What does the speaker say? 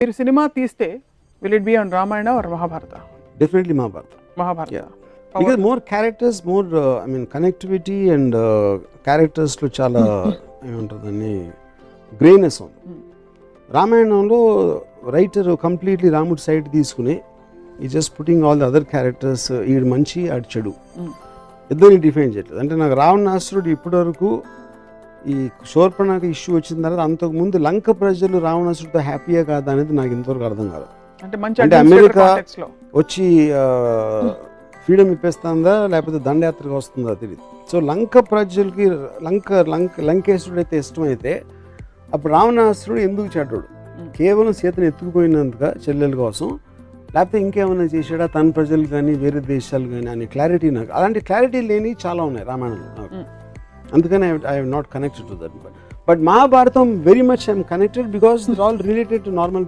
మీరు సినిమా తీస్తే will it be on Ramayana or Mahabharata? Definitely Mahabharata. Mahabharata. Yeah. Because more characters, more connectivity and క్యారెక్టర్స్లో చాలా ఏమంటుందని గ్రేనెస్ ఉంది. రామాయణంలో రైటర్ కంప్లీట్లీ రాముడి సైడ్ తీసుకుని ఈ just putting all the other characters, ఈడు మంచి ఆడు చెడు ఇద్దరిని డిఫైన్ చేయట్లేదు. అంటే నాకు రావణాసురుడు ఇప్పటివరకు ఈ శూర్పణఖ ఇష్యూ వచ్చిన తర్వాత అంతకుముందు లంక ప్రజలు రావణాసురుడితో హ్యాపీయా కాదా అనేది నాకు ఇంతవరకు అర్థం కాదు. అంటే అమెరికా వచ్చి ఫ్రీడమ్ ఇప్పేస్తుందా లేకపోతే దండయాత్రగా వస్తుందా తెలియదు. సో లంక ప్రజలకి లంకేశ్వరుడు అయితే ఇష్టమైతే అప్పుడు రావణాసురుడు ఎందుకు చెడ్డాడు? కేవలం సీతను ఎత్తుకుపోయినందుగా చెల్లెల కోసం, లేకపోతే ఇంకేమైనా చేసాడా తన ప్రజలు కానీ వేరే దేశాలు కానీ అనే క్లారిటీ నాకు, అలాంటి క్లారిటీ లేని చాలా ఉన్నాయి రామాయణంలో నాకు. అందుకని I have not connected to that. But Mahabharatam very much I'm connected because this all related to normal people.